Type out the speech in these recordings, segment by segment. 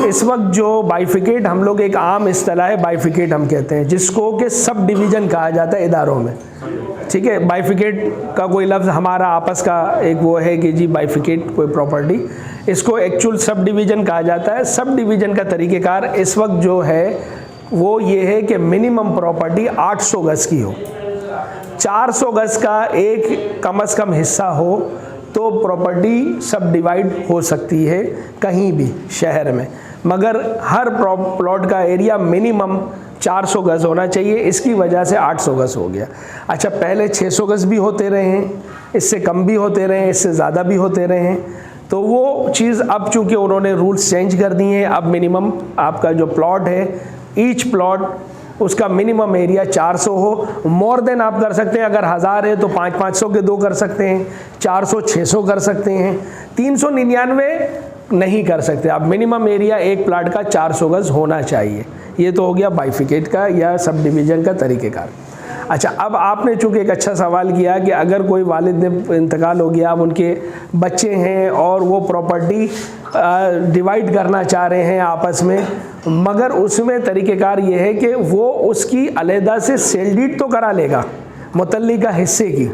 इस वक्त जो बाइफिकेट हम लोग एक आम इस्तेलाह है बाइफिकेट हम कहते हैं, जिसको कि सब डिवीज़न कहा जाता है इदारों में। ठीक है, बाइफिकेट का कोई लफ्ज़ हमारा आपस का एक वो है कि जी बाइफिकेट कोई प्रॉपर्टी, इसको एक्चुअल सब डिवीज़न कहा जाता है। सब डिवीज़न का तरीक़ेकार इस वक्त जो है वो ये है कि मिनिमम प्रॉपर्टी 800 गज़ की हो, 400 गज़ का एक कम से कम हिस्सा हो तो प्रॉपर्टी सब डिवाइड हो सकती है कहीं भी शहर में, मगर हर प्लॉट का एरिया मिनिमम 400 गज़ होना चाहिए। इसकी वजह से 800 गज़ हो गया। अच्छा, पहले 600 गज़ भी होते रहे हैं, इससे कम भी होते रहे हैं, इससे ज़्यादा भी होते रहे हैं, तो वो चीज़ अब चूँकि उन्होंने रूल्स चेंज कर दिए हैं, अब मिनिमम आपका जो प्लॉट है, ईच प्लॉट उसका मिनिमम एरिया 400 हो। मोर देन आप कर सकते हैं, अगर 1000 है तो 500 के 2 कर सकते हैं, 400 600 कर सकते हैं, 399 नहीं कर सकते आप। मिनिमम एरिया एक प्लाट का 400 गज़ होना चाहिए। ये तो हो गया बाइफिकेट का या सब डिवीज़न का तरीक़ेकार। अच्छा, अब आपने चूँकि एक अच्छा सवाल किया कि अगर कोई वालिद ने इंतकाल हो गया, अब उनके बच्चे हैं और वो प्रॉपर्टी डिवाइड करना चाह रहे हैं आपस में, मगर उसमें तरीक़ेकार ये है कि वो उसकी अलहदा से सेल डीड तो करा लेगा मुतल्लिका हिस्से की,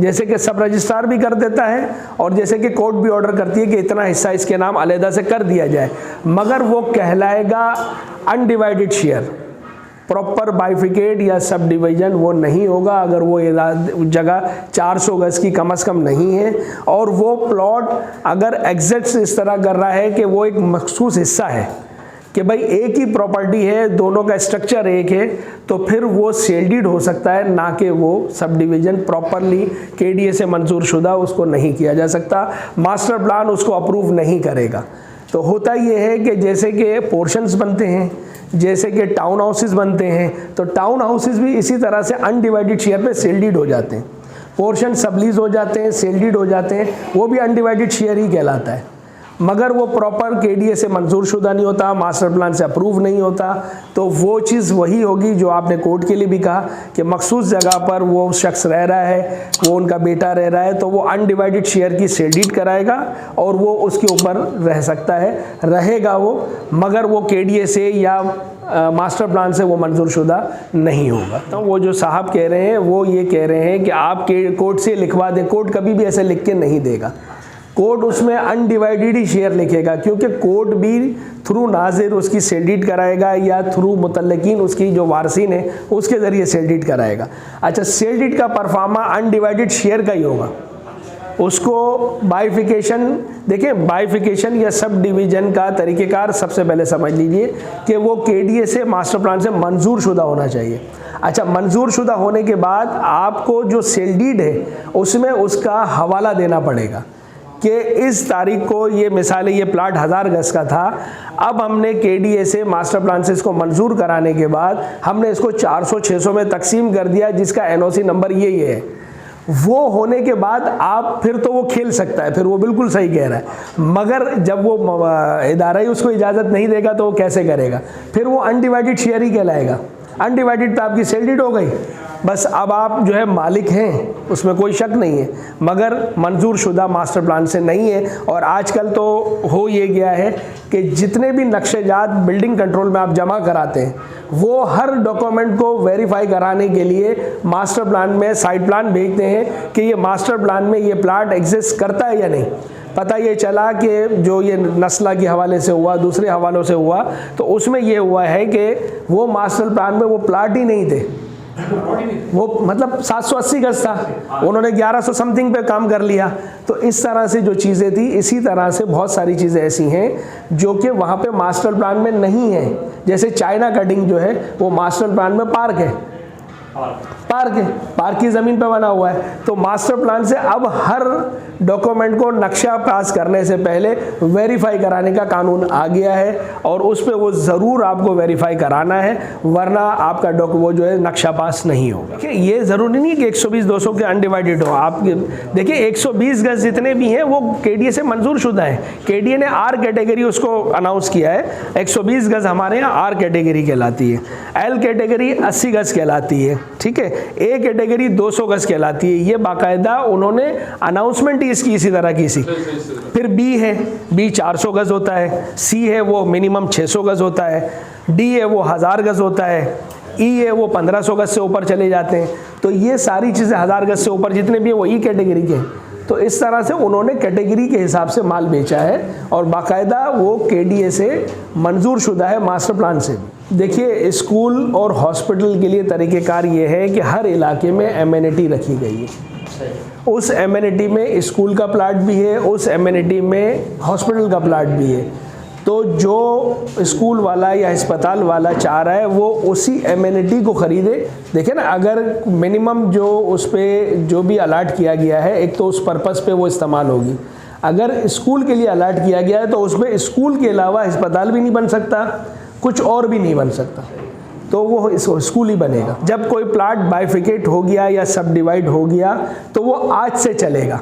जैसे कि सब रजिस्ट्रार भी कर देता है और जैसे कि कोर्ट भी ऑर्डर करती है कि इतना हिस्सा इसके नाम अलहदा से कर दिया जाए, मगर वो कहलाएगा अनडिवाइडेड शेयर। प्रॉपर बाइफिकेट या सब डिवीज़न वो नहीं होगा अगर वो जगह 400 गज़ की कम से कम नहीं है और वो प्लॉट अगर एग्जैक्ट इस तरह कर रहा है कि वो एक मखसूस हिस्सा है कि भाई एक ही प्रॉपर्टी है, दोनों का स्ट्रक्चर एक है, तो फिर वो सेल डीड हो सकता है, ना कि वो सब डिवीज़न प्रॉपरली केडीए से मंजूर शुदा उसको नहीं किया जा सकता, मास्टर प्लान उसको अप्रूव नहीं करेगा। तो होता ये है कि जैसे कि पोर्शंस बनते हैं, जैसे कि टाउन हाउसेस बनते हैं, तो टाउन हाउसेस भी इसी तरह से अनडिवाइडेड शेयर पे सेल डीड हो जाते हैं, पोर्शन सबलीज हो जाते हैं, सेल डीड हो जाते हैं, वो भी अनडिवाइडेड शेयर ही कहलाता है, मगर वो प्रॉपर केडीए से मंजूर शुदा नहीं होता, मास्टर प्लान से अप्रूव नहीं होता। तो वो चीज़ वही होगी जो आपने कोर्ट के लिए भी कहा कि मखसूस जगह पर वो शख्स रह रहा है, वो उनका बेटा रह रहा है, तो वो अनडिवाइडेड शेयर की सेल डीड कराएगा और वो उसके ऊपर रह सकता है, रहेगा वो, मगर वो केडीए से या मास्टर प्लान से वो मंजूर शुदा नहीं होगा। तो वो जो साहब कह रहे हैं वो ये कह रहे हैं कि आप कोर्ट से लिखवा दें। कोर्ट कभी भी ऐसे लिख के नहीं देगा, कोर्ट उसमें अनडिवाइडेड ही शेयर लिखेगा, क्योंकि कोर्ट भी थ्रू नाजिर उसकी सेल डीड कराएगा या थ्रू मुतल्लिकीन उसकी जो वारसीन है उसके ज़रिए सेल डीड कराएगा। अच्छा, सेल डीड का परफार्मा अनडिवाइडेड शेयर का ही होगा। उसको बाइफिकेशन, देखिए बाइफिकेशन या सब डिवीज़न का तरीक़ेकार सबसे पहले समझ लीजिए कि वो केडीए से मास्टर प्लान से मंजूर शुदा होना चाहिए। अच्छा, मंजूर शुदा होने के बाद आपको जो सेल डीड है उसमें उसका हवाला देना पड़ेगा कि इस तारीख को ये मिसाल ये प्लाट 1000 गज़ का था, अब हमने केडीए से मास्टर प्लान से इसको मंजूर कराने के बाद हमने इसको 400-600 में तकसीम कर दिया, जिसका एनओसी नंबर यही है। वो होने के बाद आप फिर तो वो खेल सकता है, फिर वो बिल्कुल सही कह रहा है, मगर जब वो इदारा ही उसको इजाज़त नहीं देगा तो वो कैसे करेगा? फिर वो अनडिवाइडेड शेयर ही कहलाएगा। अनडिवाइडेड पे आपकी सेल डीड हो गई, बस अब आप जो है मालिक हैं, उसमें कोई शक नहीं है, मगर मंजूर शुदा मास्टर प्लान से नहीं है। और आजकल तो हो ये गया है कि जितने भी नक्शेजात बिल्डिंग कंट्रोल में आप जमा कराते हैं, वो हर डॉक्यूमेंट को वेरीफाई कराने के लिए मास्टर प्लान में साइड प्लान भेजते हैं कि ये मास्टर प्लान में ये प्लाट एग्जिस्ट करता है या नहीं। पता ये चला कि जो ये नस्ला के हवाले से हुआ, दूसरे हवालों से हुआ, तो उसमें ये हुआ है कि वो मास्टर प्लान में वो प्लाट ही नहीं थे, वो मतलब 780 गज था, उन्होंने 1100 समथिंग पे काम कर लिया। तो इस तरह से जो चीज़ें थी, इसी तरह से बहुत सारी चीज़ें ऐसी हैं जो कि वहाँ पे मास्टर प्लान में नहीं है। जैसे चाइना कटिंग जो है वो मास्टर प्लान में पार्क है, पार्क की ज़मीन पे बना हुआ है। तो मास्टर प्लान से अब हर डॉक्यूमेंट को नक्शा पास करने से पहले वेरीफाई कराने का कानून आ गया है और उस पर वो ज़रूर आपको वेरीफाई कराना है, वरना आपका वो जो है नक्शा पास नहीं होगा। देखिए, ये ज़रूरी नहीं है कि 120-200 के अनडिवाइडेड हो। आप देखिए 120 गज जितने भी हैं वो केडीए से मंजूर शुदा है। केडीए ने आर कैटेगरी उसको अनाउंस किया है। 120 गज हमारे यहाँ आर कैटेगरी कहलाती है, एल कैटेगरी 80 गज कहलाती है, ठीक है। ए कैटेगरी 200 गज कहलाती है, ये बाकायदा उन्होंने अनाउंसमेंट ही इसकी इसी तरह की सी। फिर बी है, बी 400 गज होता है। सी है वो मिनिमम 600 गज होता है। डी है वो 1000 गज होता है। ई है वो 1500 गज से ऊपर चले जाते हैं। तो ये सारी चीज़ें 1000 गज से ऊपर जितने भी हैं वो ई कैटेगरी के हैं। तो इस तरह से उन्होंने कैटेगरी के हिसाब से माल बेचा है और बाकायदा वो केडीए से मंजूर शुदा है, मास्टर प्लान से। देखिए, स्कूल और हॉस्पिटल के लिए तरीक़ेकार ये है कि हर इलाके में एमेनिटी रखी गई है। उस एमेनिटी में स्कूल का प्लाट भी है, उस एमेनिटी में हॉस्पिटल का प्लाट भी है। तो जो स्कूल वाला या अस्पताल वाला चाह रहा है वो उसी एमेनिटी को ख़रीदे। देखिए ना, अगर मिनिमम जो उस पर जो भी अलाट किया गया है, एक तो उस पर्पस पे वो इस्तेमाल होगी। अगर स्कूल के लिए अलाट किया गया है तो उसमें स्कूल के अलावा अस्पताल भी नहीं बन सकता, कुछ और भी नहीं बन सकता, तो वो स्कूल ही बनेगा। जब कोई प्लाट बाइफिकेट हो गया या सब डिवाइड हो गया तो वो आज से चलेगा,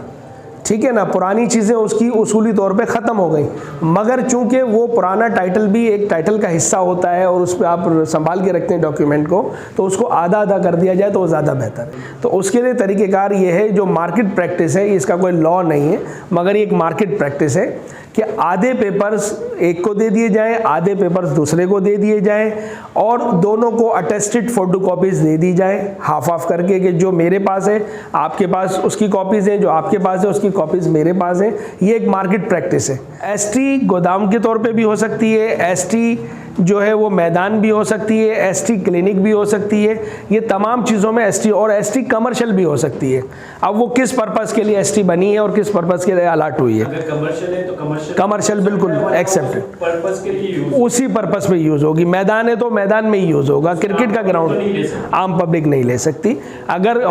ठीक है ना। पुरानी चीज़ें उसकी उसूली तौर पे ख़त्म हो गई, मगर चूंकि वो पुराना टाइटल भी एक टाइटल का हिस्सा होता है और उस पर आप संभाल के रखते हैं डॉक्यूमेंट को, तो उसको आधा आधा कर दिया जाए तो वो ज़्यादा बेहतर है। तो उसके लिए तरीक़ेकार ये है, जो मार्केट प्रैक्टिस है, इसका कोई लॉ नहीं है मगर ये एक मार्केट प्रैक्टिस है कि आधे पेपर्स एक को दे दिए जाएं, आधे पेपर्स दूसरे को दे दिए जाएं और दोनों को अटेस्टेड फोटोकॉपीज़ दे दी जाएं, हाफ ऑफ करके, कि जो मेरे पास है आपके पास उसकी कॉपीज़ हैं, जो आपके पास है उसकी कॉपीज़ मेरे पास हैं। ये एक मार्केट प्रैक्टिस है। एसटी गोदाम के तौर पे भी हो सकती है, एसटी जो है वो मैदान भी हो सकती है, एसटी क्लिनिक भी हो सकती है। ये तमाम चीज़ों में एसटी, और एसटी कमर्शियल भी हो सकती है। अब वो किस पर्पज़ के लिए एसटी बनी है और किस पर्पज़ के लिए अलाट हुई है। अगर कमर्शियल है तो कमर्शियल बिल्कुल एक्सेप्ट, पर्पस के लिए यूज, उसी पर्पस पे यूज़ होगी। मैदान है तो मैदान में ही यूज़ होगा। क्रिकेट का ग्राउंड आम पब्लिक नहीं ले सकती। अगर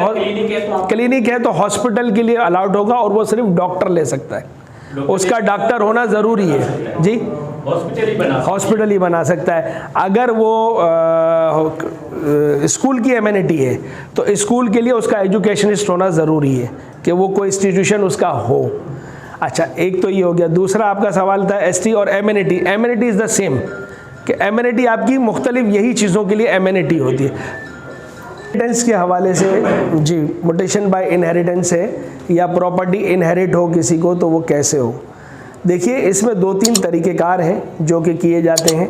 क्लिनिक है तो हॉस्पिटल के लिए अलाउड होगा और वो सिर्फ डॉक्टर ले सकता है, उसका डॉक्टर होना ज़रूरी है जी। हॉस्पिटल ही बना सकता है। अगर वो स्कूल की एमेनिटी है तो स्कूल के लिए उसका एजुकेशनिस्ट होना ज़रूरी है कि वो कोई इंस्टीट्यूशन उसका हो। अच्छा, एक तो ये हो गया। दूसरा आपका सवाल था एसटी और amenity. Amenity is the same, कि एमेनिटी आपकी मुख्तलिफ यही चीज़ों के लिए एमेनिटी होती है। इनहेरिटेंस के हवाले से जी, म्यूटेशन बाय इनहेरिटेंस है या प्रॉपर्टी इनहेरिट हो किसी को तो वो कैसे हो। देखिए, इसमें 2-3 तरीक़ेकार हैं जो कि किए जाते हैं।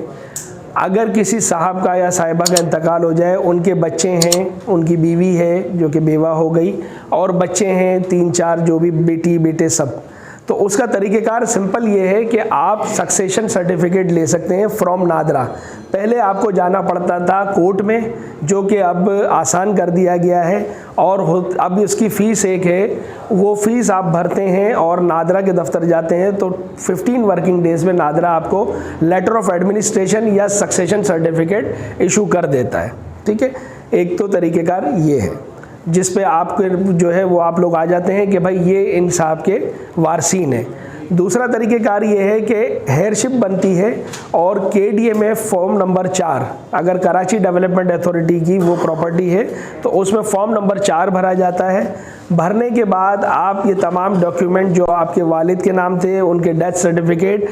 अगर किसी साहब का या साहिबा का इंतकाल हो जाए, उनके बच्चे हैं, उनकी बीवी है जो कि बेवा हो गई और बच्चे हैं 3-4 जो भी बेटी बेटे सब, तो उसका तरीक़ेकार सिंपल ये है कि आप सक्सेशन सर्टिफिकेट ले सकते हैं फ्रॉम नादरा। पहले आपको जाना पड़ता था कोर्ट में, जो कि अब आसान कर दिया गया है और अब इसकी फ़ीस एक है, वो फ़ीस आप भरते हैं और नादरा के दफ्तर जाते हैं तो 15 वर्किंग डेज़ में नादरा आपको लेटर ऑफ एडमिनिस्ट्रेशन या सक्सेशन सर्टिफिकेट इशू कर देता है, ठीक है। एक तो तरीक़ेकार ये है जिस पे आपके जो है वो आप लोग आ जाते हैं कि भाई ये इन साहब के वारसीन है। दूसरा तरीक़ेकार ये है कि हेयरशिप बनती है और केडीए में फॉर्म नंबर 4, अगर कराची डेवलपमेंट अथॉरिटी की वो प्रॉपर्टी है तो उसमें फॉर्म नंबर 4 भरा जाता है। भरने के बाद आप ये तमाम डॉक्यूमेंट जो आपके वालिद के नाम थे, उनके डेथ सर्टिफिकेट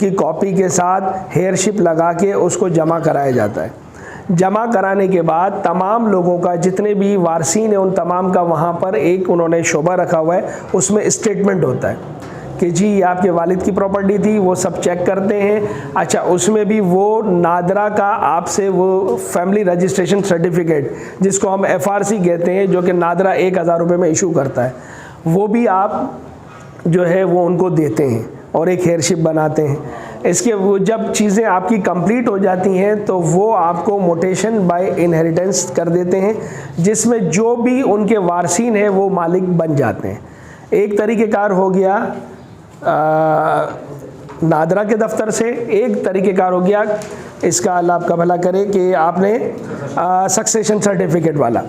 की कॉपी के साथ हेयरशिप लगा के उसको जमा कराया जाता है। जमा कराने के बाद तमाम लोगों का, जितने भी वारसीन हैं उन तमाम का वहाँ पर एक उन्होंने शोबा रखा हुआ है, उसमें स्टेटमेंट होता है कि जी ये आपके वालिद की प्रॉपर्टी थी, वो सब चेक करते हैं। अच्छा, उसमें भी वो नादरा का आपसे वो फैमिली रजिस्ट्रेशन सर्टिफिकेट जिसको हम एफआरसी कहते हैं, जो कि नादरा 1000 रुपये में इशू करता है, वो भी आप जो है वो उनको देते हैं और एक हेयरशिप बनाते हैं। इसके वो जब चीज़ें आपकी कंप्लीट हो जाती हैं तो वो आपको म्यूटेशन बाय इनहेरिटेंस कर देते हैं, जिसमें जो भी उनके वारसीन है वो मालिक बन जाते हैं। एक तरीक़ेकार हो गया नादरा के दफ्तर से, एक तरीक़ेकार हो गया, इसका अल्लाह आपका भला करे, कि आपने सक्सेशन सर्टिफिकेट वाला,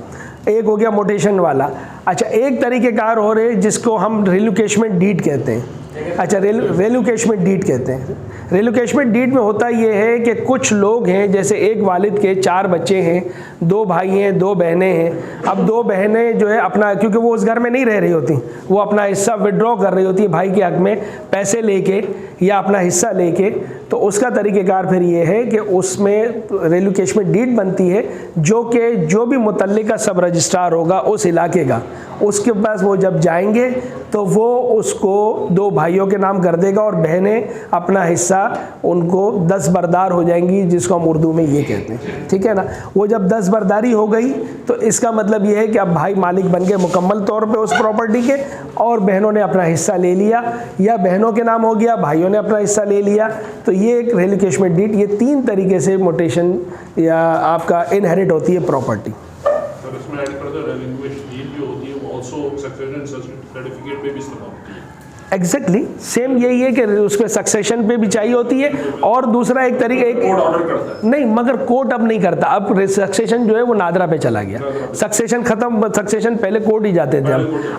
एक हो गया म्यूटेशन वाला। अच्छा, एक तरीक़ेकार हो रहे जिसको हम रिलोकेशमेंट डीड कहते हैं। अच्छा, रिलोकेशमेंट डीड कहते हैं। रेलोकेशन डीड में होता ये है कि कुछ लोग हैं, जैसे एक वालिद के 4 बच्चे हैं, 2 भाई हैं, 2 बहनें हैं। अब 2 बहनें जो है अपना, क्योंकि वो उस घर में नहीं रह रही होती, वो अपना हिस्सा विड्रॉ कर रही होती है भाई के हक में पैसे लेके या अपना हिस्सा लेके, तो उसका तरीक़ेकार फिर ये है कि उसमें रेलोकेशन डीड बनती है, जो कि जो भी मुतल्लिका सब रजिस्ट्रार होगा उस इलाके का, उसके पास वो जब जाएंगे तो वो उसको 2 भाइयों के नाम कर देगा और बहनें अपना हिस्सा उनको 10 बरदार हो जाएंगी, जिसको हम उर्दू में ये कहते हैं, ठीक है ना। वो जब 10 बरदारी हो गई तो इसका मतलब ये है कि अब भाई मालिक बन गए मुकम्मल तौर पे उस प्रॉपर्टी के, और बहनों ने अपना हिस्सा ले लिया, या बहनों के नाम हो गया, भाइयों ने अपना हिस्सा ले लिया। तो ये एक रेलोकेशन डीड, ये 3 तरीके से मोटेशन या आपका इनहेरिट होती है प्रॉपर्टी। सर इसमें ऐड कर दो, रेलिंक्विश डीड जो होती है वो आल्सो सक्सेशन सर्टिफिकेट पे भी इस्तेमाल होती है। एग्जैक्टली सेम यही है कि उसमें सक्सेशन पे भी चाहिए होती है, और दूसरा एक तरीके एक कोर्ट ऑर्डर करता है। नहीं, मगर कोर्ट अब नहीं करता, अब सक्सेशन जो है वो नादरा पे चला गया, सक्सेशन खत्म, सक्सेशन पहले कोर्ट ही जाते थे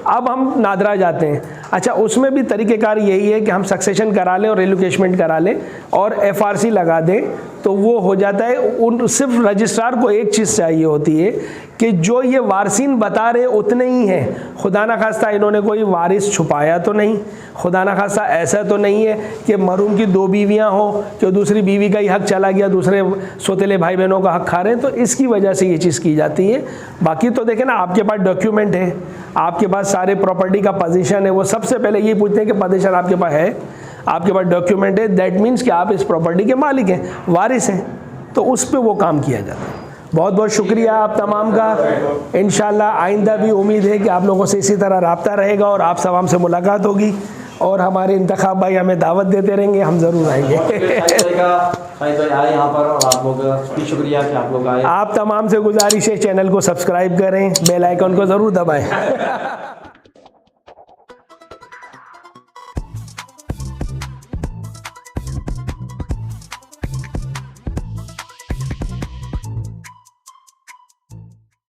अब हम नादरा जाते हैं। अच्छा, उसमें भी तरीक़ेकार यही है कि हम सक्सेशन करा लें और रेलोकेशन करा लें और FRC लगा दें, तो वो हो जाता है। उन सिर्फ रजिस्ट्रार को एक चीज़ चाहिए होती है कि जो ये वारसीन बता रहे उतने ही हैं, खुदा ना खास्ता इन्होंने कोई वारिस छुपाया तो नहीं, खुदा ना खास्ता ऐसा तो नहीं है कि मरूम की 2 बीवियां हों कि दूसरी बीवी का ही हक चला गया, दूसरे सोतेले भाई बहनों का हक खा रहे हैं, तो इसकी वजह से ये चीज़ की जाती है। बाकी तो देखें ना, आपके पास डॉक्यूमेंट है, आपके पास सारे प्रॉपर्टी का पोजीशन है, वो सबसे पहले ये पूछते हैं कि पोजीशन आपके पास है, आपके पास डॉक्यूमेंट है, दैट मीन्स कि आप इस प्रॉपर्टी के मालिक हैं, वारिस हैं, तो उस पर वो काम किया जाता है। बहुत बहुत शुक्रिया आप तमाम का। इंशाल्लाह आइंदा भी उम्मीद है कि आप लोगों से इसी तरह रब्ता रहेगा और आप सब हमसे मुलाकात होगी, और हमारे इंतखाब भाई हमें दावत देते रहेंगे, हम ज़रूर आएंगे। भाई आए यहाँ पर, और आप लोग भी शुक्रिया कि आप लोग आए। आप तमाम से गुजारिश है चैनल को सब्सक्राइब करें, बेल आइकन को ज़रूर दबाएं।